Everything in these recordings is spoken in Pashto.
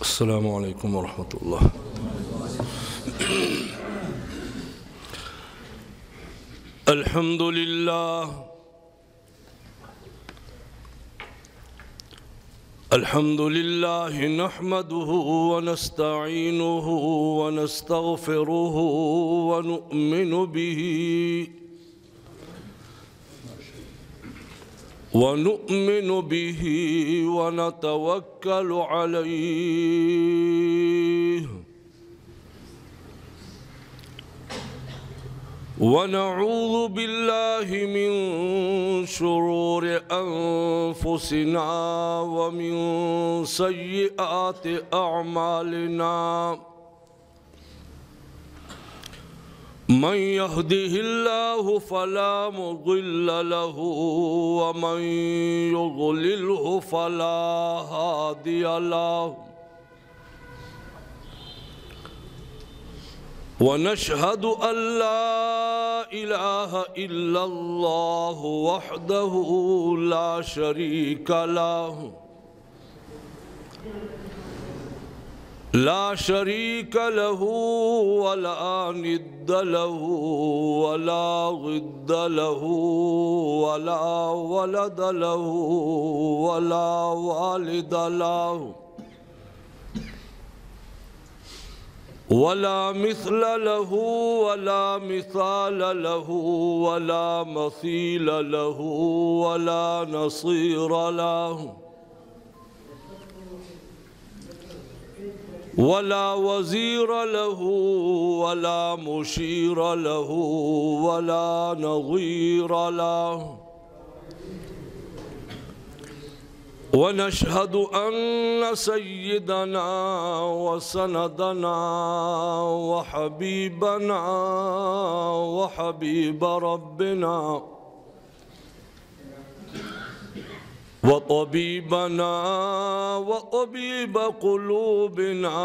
अस्सलामु अलैकुम वरहमतुल्लाह। अल्हम्दुलिल्लाह नहमदुहु व नस्तईनुहु व नस्तगफिरुहु व नु'मिनु बिही व नतवक्कलु अलैहि व नऊज़ु बिल्लाहि मिन शुरूरि अनफुसिना व मिन सय्यिआति अअमालिना। मन यहदिहिल्लाहु फला मुदिल्ल लहु व मन युद्लिल्हु फला हादिय लहु। व नशहदु अल्ला इलाहा इल्लल्लाहु वहदहु ला शरीका लहु वला निद्द लहु वला गिद्द लहु वला वलद लहु वला वालिद लहु वला मिस्ल लहु वला मिसाल लहु वला मसील लहु वला नसीर लहु वला वज़ीर लहु वला मुशीर लहु वला नज़ीर लहु। व नशहदु अन्न सय्यदना व सनदना व हबीबना व हबीब रब्बिना व तबीबना व तबीब क़ुलूबिना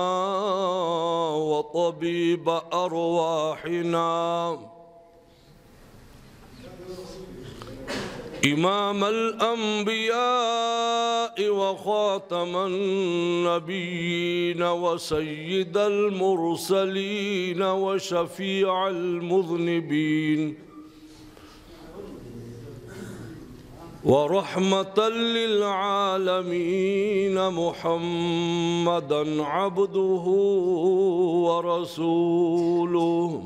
व तबीब अरवाहिना इमाम अल-अंबिया व ख़ातमन नबिय्यीन व सय्यिदल मुरसलीन व शफ़ीअल मुज़निबीन व रहमतल लिल आलमीन मुहम्मदन अब्दुहु व रसूलुहु।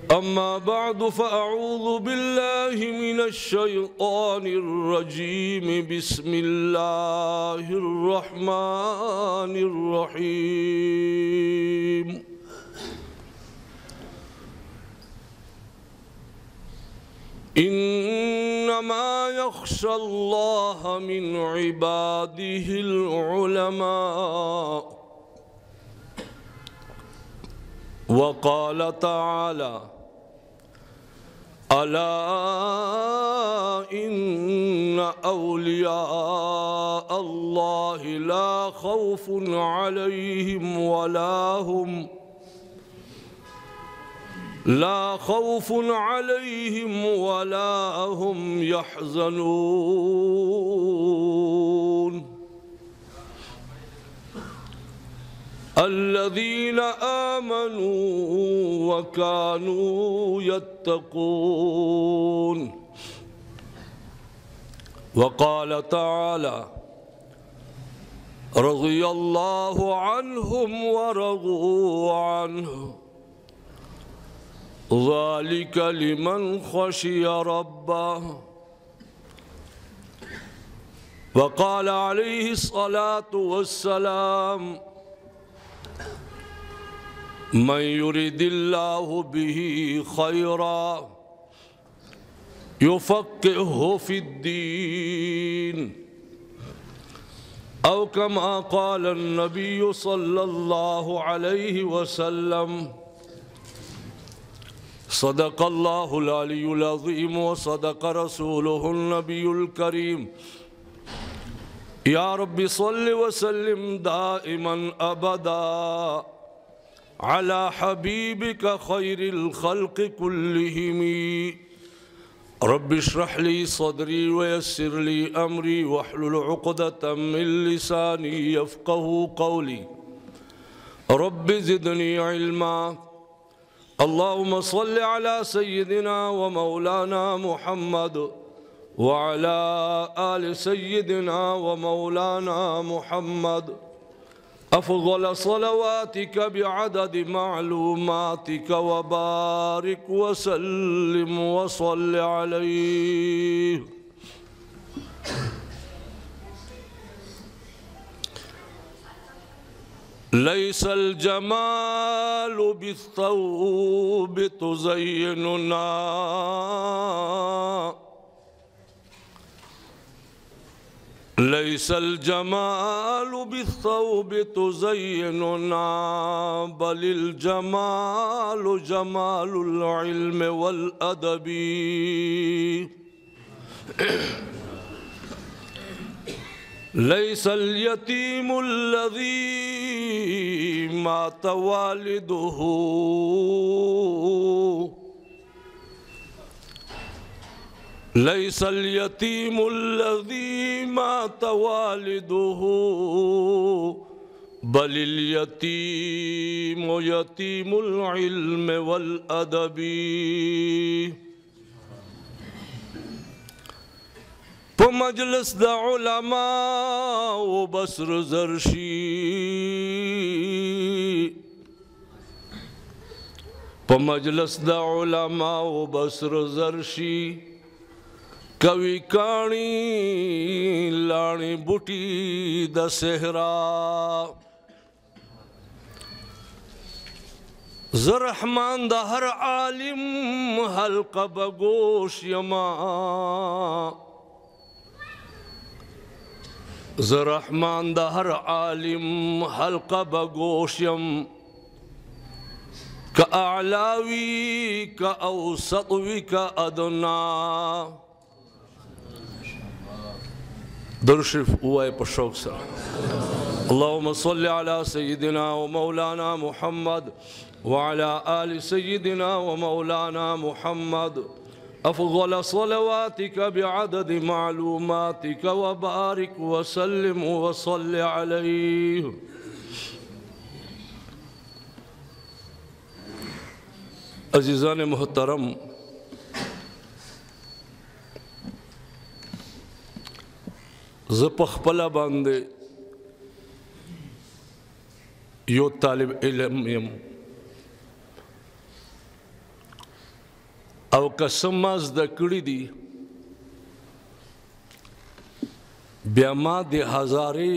अम्मा बअद फ़अऊज़ु बिल्लाहि मिनश शैतानिर रजीम बिस्मिल्लाहिर रहमानिर रहीम। इन्नमा यख़्शल्लाह मिन इबादिहिल उलमा। व क़ाल तआला अला इन्न औलिया अल्लाहि ला खौफुन अलैहिम वला हुम यहज़नून। अल्लज़ीना आमनू व कानू यत्तक़ून। व क़ाल तआला रज़ियल्लाहु अन्हुम व रज़ू अन्हु ज़ालिका लिमन ख़शिया रब्बह। व क़ाल अलैहि स्सलातु वस्सलाम मन युरिदिल्लाहु बिही खैरा युफ़क़्क़िहु फ़िद्दीन। औ कमा क़ाल अन्नबिय्यु सल्लल्लाहु अलैहि वसल्लम सदक़ल्लाहुल अलियुल अज़ीम व सदक़ रसूलुहुन नबियुल करीम। या रब्बि सल्लि व सल्लिम दाइमन अबदा अला हबीबिका खैरिल खल्क़ि कुल्लिहिम رب اشرح لي صدري ويسر لي أمري واحلل عقدة من لساني يفقه قولي رب زدني علما. اللهم صل على سيدنا ومولانا محمد وعلى آل سيدنا ومولانا محمد أفضل صلواتك بعدد معلوماتك وبارك وسلم وصل عليه. ليس الجمال بالثوب تزيننا ليس الجمال بالثوب تزيننا بل الجمال جمال العلم والأدب. ليس اليتيم الذي مات والده ليس اليتيم الذي مات والده بل اليتيم يتيم العلم والأدب. په مجلس د علماء و بسر زرشي په مجلس د علماء و بسر زرشي کوي کانی لانی بوټي د صحرا ز رحمان د هر عالم حلقه بگوش یما ز رحمان د هر عالم حلقه بگوش یم که اعلاوی که اوسطوی که ادنا. درشف اوائے پر شوق سر. اللهم صل على سيدنا ومولانا محمد وعلى آل سيدنا ومولانا محمد أفضل صلواتك بعدد معلوماتك وبارك وسلم وصل عليه. عزیزان محترم، زه په خپله باندې یو طالب علم یم او که څه ما زده کړي دي بیا ما د هزارې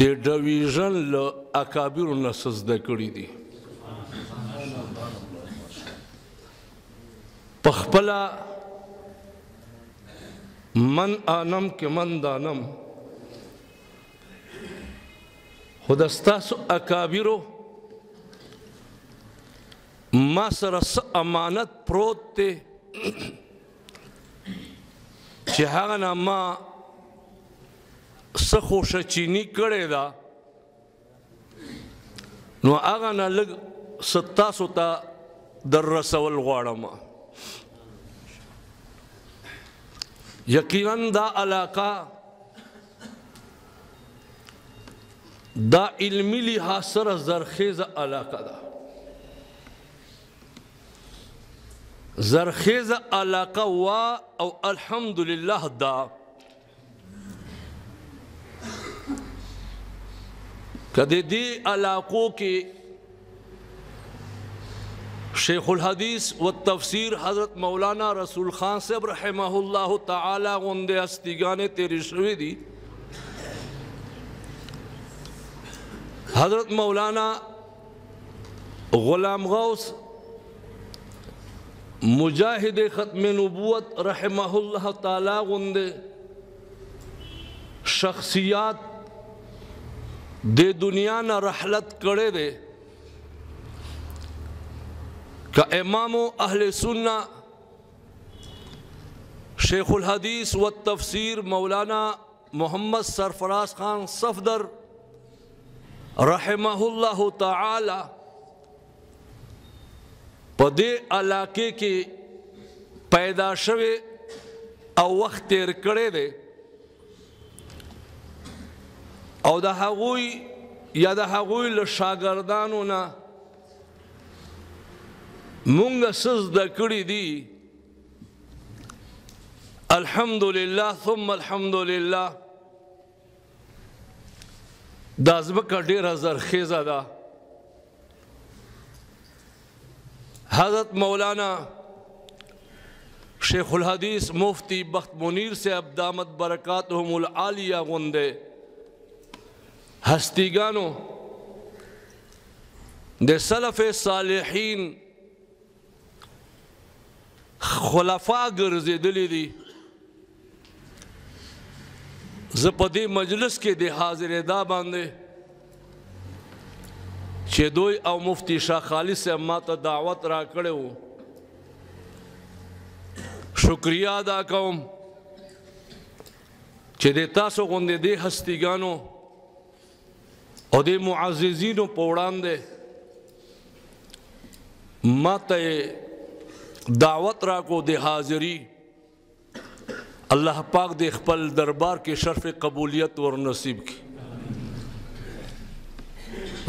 د ډویژن له اکابرو نه څه زده کړي دي. په خپله من آنم که من دانم خود ستاسو اکابرو ما سره څه امانت پروت دی چې هغه نه ما څه خوشه چینی کړې ده نو هغه نه لږ څه تاسو ته در رسول غواړم. یقیناً دا علاقہ دا علمی لحاظ سره زرخیز علاقہ دا زرخیز علاقہ وا او الحمدللہ دا کدی دی علاقوں کی شیخ الحدیث والتفسیر حضرت مولانا رسول خان صاحب رحمہ اللہ تعالی غندے استگانے تیری شوی دی حضرت مولانا غلام غوث مجاہد ختم نبوت رحمہ اللہ تعالی غندے شخصیات دے دنیا نہ رحلت کرے دے کہ امام اہل سنہ شیخ الحدیث والتفسیر مولانا محمد سرفراز خان صفدر رحمہ اللہ تعالی پدے علاقے کے پیدا شوی او وخت تیر کړی دی او د هغوی یا د هغوی له شاګردانو نه مونږ څه زده کړي دي الحمدلله ثم الحمدلله دا ځمکه ډېره زرخیزه ده حضرت مولانا شیخ الحدیث مفتی بخت منیر صاحب دامت برکاتهم العالیہ غندے ہستیگانو دے سلف صالحین خلفاء گرزیدلی دی زپدی مجلس کے دے حاضر دا باندے چې دوی او مفتی شاه خالد صاحب ما ته دعوت را کړی و شکریہ ادا کوم چې د تاسو غوندې دې هستیګانو او دې معززینو په وړاندې ما ته دعوت را کو د حاضری الله پاک دې خپل دربار کې شرف قبولیت ور نصیب کی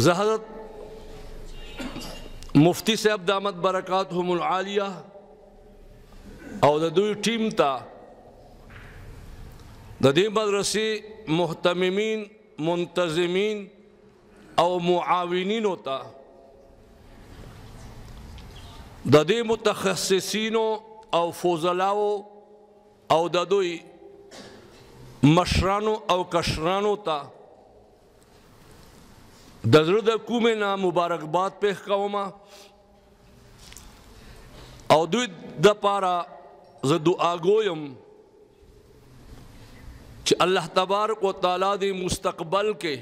زه حضرت مفتی صاحب دامت برکاتهم العالیہ او د دوی ټیم ته د دې مدرسې محتممین منتظمین او معاونینو ته د دې متخصصینو او فضلاو او د دوی مشرانو او کشرانو ته د زړه د کومې نه مبارکباد پیښ کوم او دوی د پاره زه دعا کوم چې الله تبارک وتعالی دې مستقبل کې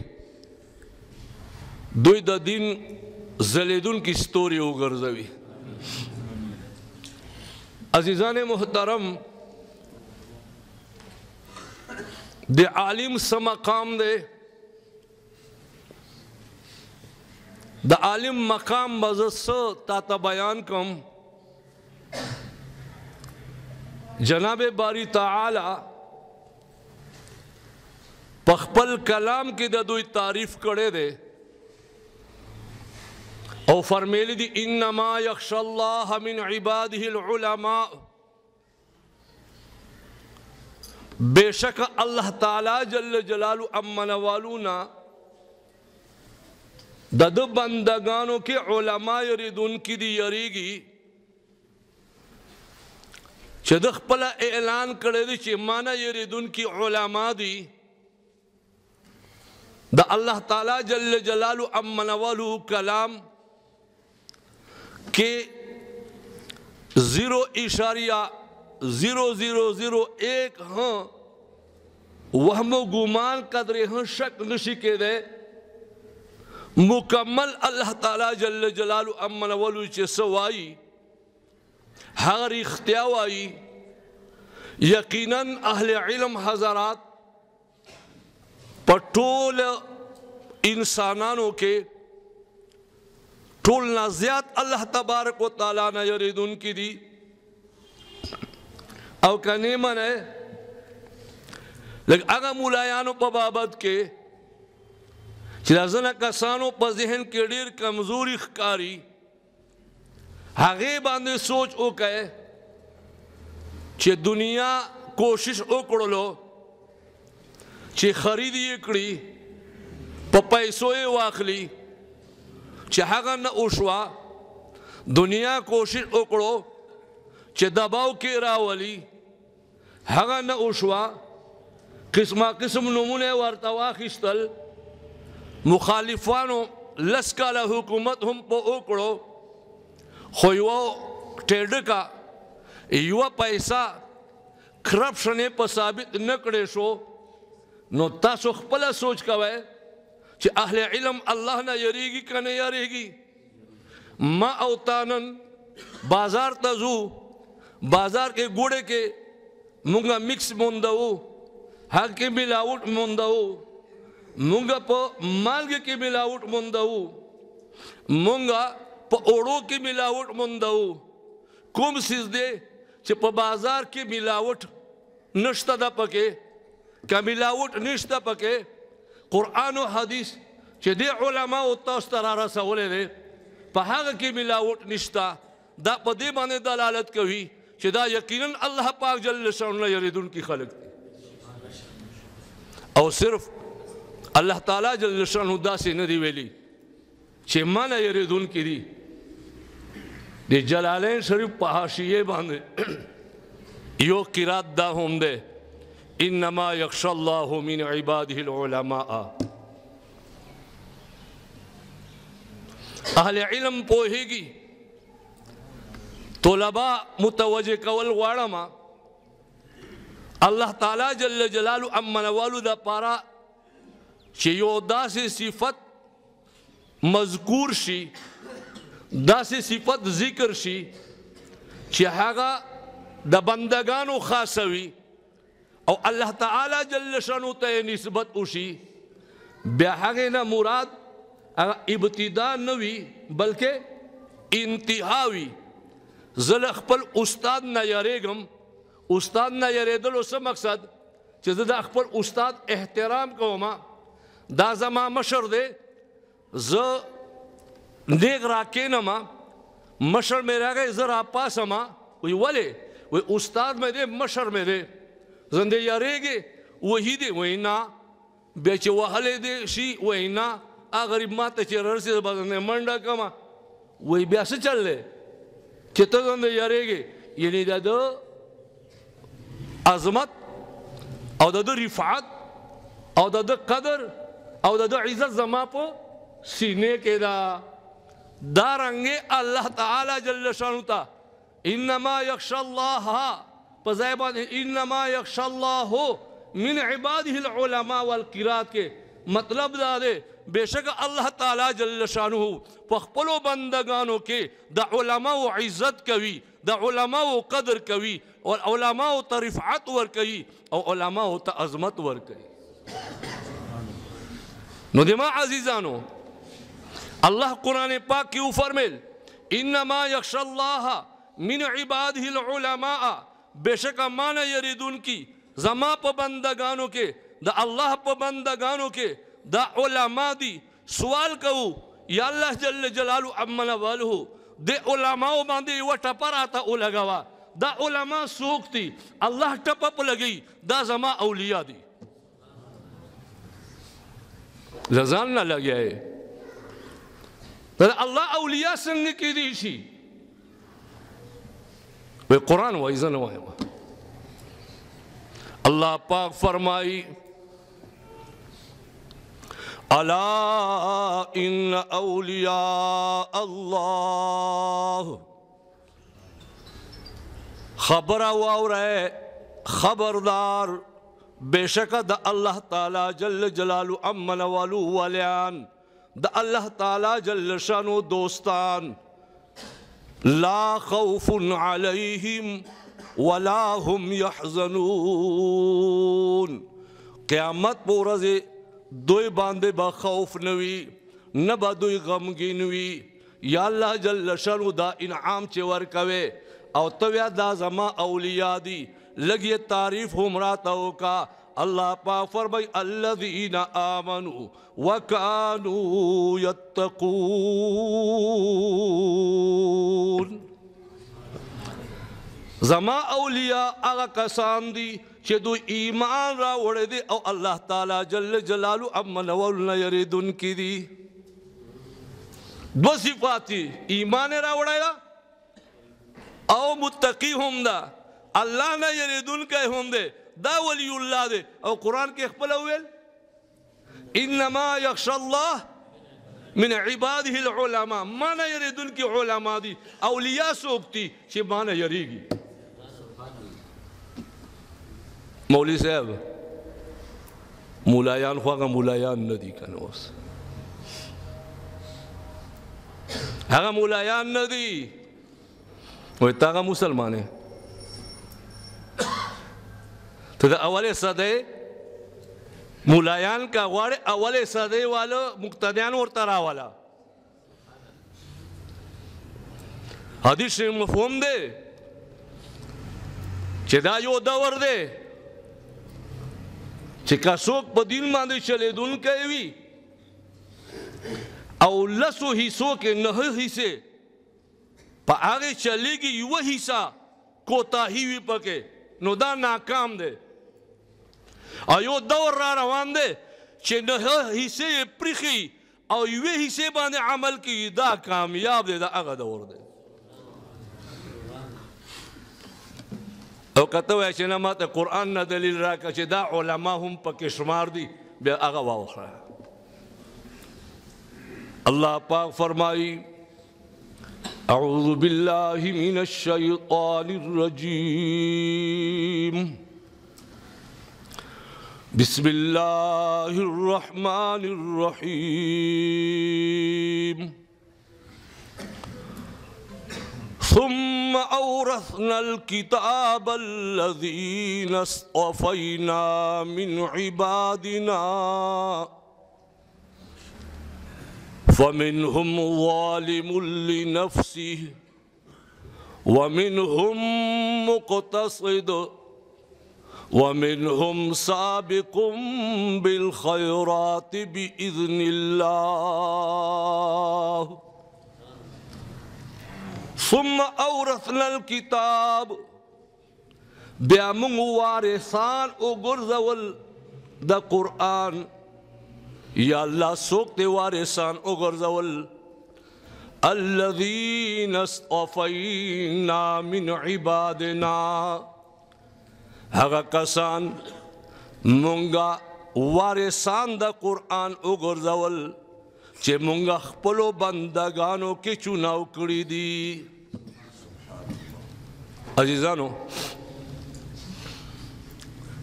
دوی د دین ځلیدونکي ستوري وګرځوي عزیزان محترم د عالم څه مقام دی د عالم مقام به زه څه تاته بیان کوم جناب باری تعالی په خپل کلام کې د دوی تعریف کړی دی او فرمیلی دی انما یخشى الله من عباده العلماء بیشک اللہ تعالی جل جلالو امن والونا د بندگانو کے علماء یریدون کی دی یریگی چې د خپل اعلان کړی دی چې مانا یریدون کی علماء دی د الله تعالی جل جلالو امن والو کلام کے 0.0001 ہاں وہم و گمان قدرے ہاں شک نشی کے دے مکمل اللہ تعالی جل جلالو امن ولو چے سوائی ہر اختیاوائی یقیناً اہل علم حضرات پٹول انسانانوں کے ټول نه زیات الله تبارک و تعالی نه یریدون کی دی او کنی منه لکه هغه مولایانو په بابت کې چې ځنه کسانو په ذهن کې ډیر کمزوري ښکاری هغه باندې سوچ وکړي چې دنیا کوشش وکړلو چې خریدي کړي په پیسو یې واخلي چې هغه نه وشوه دنیا کوشش وکړو چې دباو کې راولي هغه نه وشوه قسمه قسم نمونه ورته واخیستل مخالفانو لس کاله حکومت هم په وکړو خو یوه ټیډکه یوه پیسه کرپشن یې په ثابت نه کړی شو نو تاسو خپله سوچ کوئ چې اهل علم الله نه یریږي که نه یریږي ما او تانن بازار ته ځو بازار کې ګوړې کې مونږه مکس موندو هغه کې ملاوټ موندو مونږه په مالګې کې ملاوټ موندو مونږه په اوړو کې ملاوټ موندو کوم څیز دی چې په بازار کې ملاوټ نشته ده پکې که ملاوټ نشته پکې قرآن و حدیث چې دې علماو تاسو ته را رسولی دی په هغه کې ملاوټ نشته دا په دې باندې دلالت کوي چې دا یقینا الله پاک جل شانه یریدونکي خلق دی او صرف الله تعالی جل شانه داسې نه دی ویلي چې مانه یریدونکي دي د جلالین شریف په حاشیه باندې یو قرات دا هم ده انما یخشى الله من عباده العلماء اهل علم پوهیږي طلباء متوجه کول غواړم الله تعالی جل جلاله امنوالو دا پارا چې یو داسې صفت مذکور شي داسې صفت ذکر شي چې هغه د بندگانو خاصوي او الله تعالی جل شانو ته نسبت وشي بیا هغه نه مراد ابتدا نه وي بلکې انتها وي زه خپل استاد نه یریږم استاد نه یریدلو څه مقصد چې زه د خپل استاد احترام کوم دا زما مشر دی زه نیغ راکینم مشر مې راغی زه راپاسم وی ولې وی استاد مې دی مشر مې دی زه دې یریږې وهي دی وی نه بیا چې وهلی دی شي وی نه هغه غریب ما ته چې رارسېده به زه منډه کړم وی بیا څه چل دی چې ته زه دې یریږې یعنې د ده عظمت او د ده رفعت او د ده قدر او د ده عزت زما په سینې کې ده دارنګه الله تعالی جل شانو ته انما یخشى الله په ځای باندې انما یخشى الله من عباده العلماء والقرات کې مطلب دا دی بېشک الله تعالی جل شانو په خپلو بندگانو کې د علماو عزت کوي د علماو قدر کوي او علماو ته رفعت ورکوي او علماو ته عظمت ورکوي نو د ما عزیزانو الله قرآن پاک کیوں فرمیل انما یخشى الله من عباده العلماء بیشک مانا یریدون کی زما پا بندگانو کے دا اللہ پا بندگانو کے دا علماء دی سوال کہو یا اللہ جل جلالو امن والو دے علماء باندے و ٹپر آتا لگوا دا علماء سوکتی اللہ ٹپپ لگئی دا زما اولیاء دی رضان نہ لگیا ہے اللہ اولیاء سنگ کی دیشی وہ قرآن وائزن ہوئے اللہ پاک فرمائی الا ان اولیاء اللہ خبر واورے خبردار بے شک دا اللہ تعالی جل جلالو امن والو والیان دا اللہ تعالی جل شانو دوستان لا خوف علیہم ولا هم يحزنون قیامت پورز دوی باندے با خوف نوی نبا دوی غمگین وی یا اللہ جل شانو دا انعام چے ورکوے او تویا دا زما اولیاء دی لگی تعریف ہمراتاو کا اللہ پاک فرمائی الذین آمنوا وکانوا یتقون زما اولیاء آغا کسان دی چه دو ایمان را وڑے دی او اللہ تعالی جل جلالو امن ولنا یریدن کی دی دو صفاتی ایمان را وڑے دا او متقی ہم دا اللہ نا یریدن کے ہم دے دا ولی اللہ دے او قرآن کے اخبر اویل انما یخشى اللہ من عباده العلماء مانا یریدن کی علماء دی اولیاء سوکتی چه مانا یریگی مولی صاحب مولایان خواگا مولایان ندی کنوس هغه مولایان ندی وی تاگا مسلمانے تو دا اول صدے مولایان کا غوار اول صدے والا مقتدیان ورطرا والا حدیث مفہوم دے چې دا یو دور دی چې که څوک په دین باندې چلېدونکی وي او لسو حصو کې 9 حصې په هغې چلېږي یوه حصه کوتاهي وي پکې نو دا ناکام دی او یو دور را روان دی چې 9 حصې یې پریښي او یوې حصې باندې عمل کوي دا کامیاب دی دا هغه دور دی او که ته وایې چې نه ماته قرآن نه دلیل راکړه چې دا علما هم پکې شمار دي بیا هغه واوخره اللہ پاک فرمائی اعوذ باللہ من الشیطان الرجیم بسم اللہ الرحمن الرحیم ثم أورثنا الكتاب الذين اصطفينا من عبادنا فمنهم ظالم لنفسه ومنهم مقتصد ومنهم سابق بالخيرات بإذن الله ثم أورثنا الكتاب بأمن وارثان وغرزول دا قرآن یا اللہ سوک دے وارثان اغرزول الذین اصطفینا من عبادنا هغه کسان مونگا وارثان دا قرآن اغرزول چه مونگا خپلو بندگانو کے چناو کری دی عزیزانو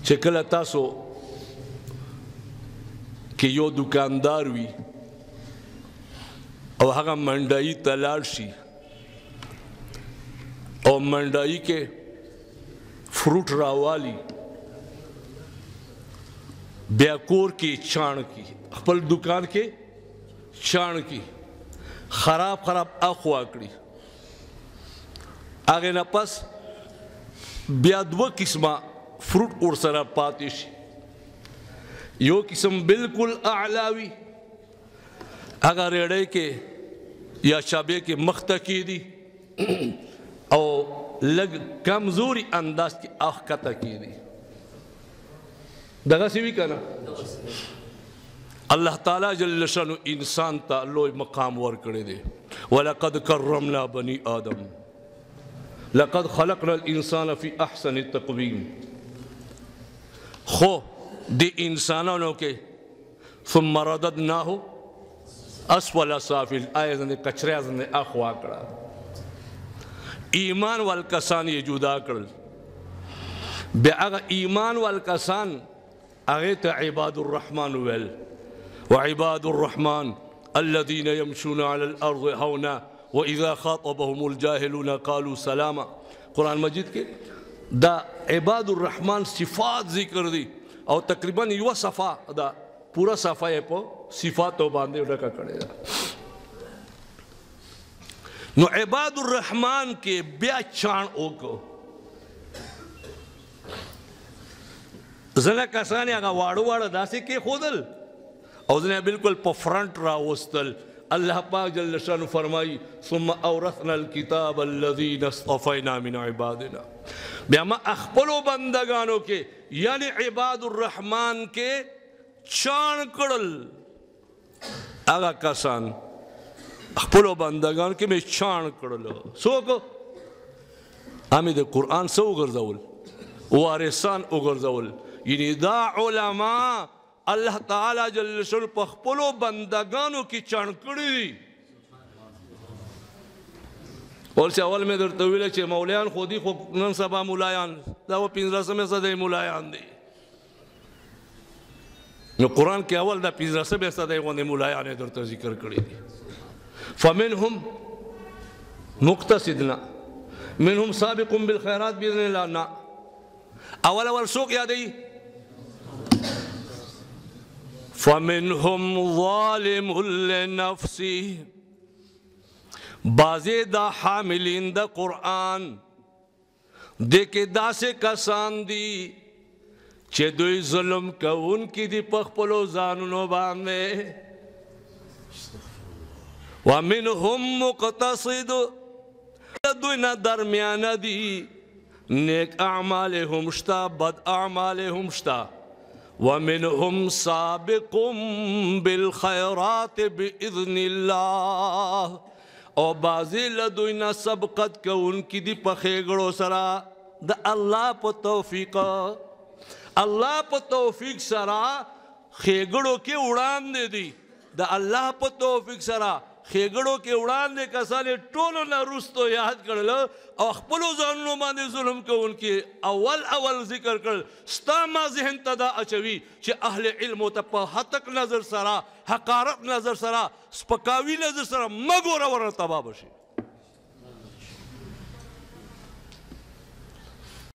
چه کل تاسو کہ یو دکاندار وی او هغه منډای ته لاړ شي او منډای کې فروټ راوالی بیا کور کې چاڼ کی خپل دکان کې چاڼ کی خراب اخوا کړي هغه نه پس بیا 2 قسمه فروټ ور سره پاتې شي یو قسم بالکل اعلاوی اگر ریڑے کے یا شابے کے مختکی دی او لگ کمزوری انداز کی آخکتا کی دی دغا سی بھی کنا اللہ تعالیٰ جل شانو انسان تا لوی مقام ور کرے دے وَلَقَدْ كَرَّمْنَا بَنِي آدم لَقَدْ خَلَقْنَا الْإِنسَانَ فِي أَحْسَنِ التَّقْوِيمِ خو دی انسانانوں کے ثم رددناہو اسفل سافل آئے کچرے ازنے اخوا کرا ایمان والکسان یہ جدا کرل بے اگا ایمان والکسان اغیت عباد الرحمن ویل وعباد الرحمن الذين يمشون على الارض هونا واذا خاطبهم الجاهلون قالوا سلاما قرآن مجید کے دا عباد الرحمن صفات ذکر دی او تقریباً یو صفحہ دا پورا صفحہ ہے پو صفاتو باندے ڈکا کڑے دا نو عباد الرحمن کے بیا چان اوکو زنہ کسانی اگا وارو وارو دا سے کے خودل او زنہ بالکل پا فرنٹ را وستل اللہ پاک جل شانو فرمائی ثم اورثنا الكتاب الذین اصطفینا من عبادنا بیا ما اخپلو بندگانو کے یعنی عباد الرحمن کے چان کڑل آگا کسان اخپلو بندگان کے میں چان کڑل سوکو آمی دے قرآن سو اگرزول وارثان اگرزول یعنی دا علماء اللہ تعالیٰ جل شانو پا اخپلو بندگانو کی چان کڑی دی اور سے اول میں در طویلے چھے مولیان خودی خود نن سبا مولایان دا وہ 15 میں صدی مولایان دی نو قرآن کے اول دا 15 میں صدی غنی مولایان در تو ذکر کری دی فمنہم مقتصدنا منہم سابق بالخیرات بیدن اللہ نا اول سوک یادی فمنہم ظالم لنفسی بعضی دا حاملین دا قرآن دیکھے داسے کسان دی چه دوی ظلم کون کی دی پخپلو زانونو باندے ومنهم مقتصد دوی نا درمیان دی نیک اعمالهم شتا بد اعمالهم شتا ومنهم سابق بالخیرات باذن اللہ او بازی لدوی نا سبقت کون کی دی پخیگڑو سرا دا اللہ پا توفیق اللہ پا توفیق سرا خیگڑو کے اڑان دے دی دا اللہ پا توفیق سرا خیگڑو کے اڑان دے کسانے ٹولو نا رستو یاد کرلو او اخپلو زانونو باندے ظلم کو ان کی اول ذکر کرل ستا ما ذہن تدا اچوی چھ اہل علمو تپا حتق نظر سرا حقارت نظر سرا سپکاوی نظر سرا مگو رو ورن تبا بشی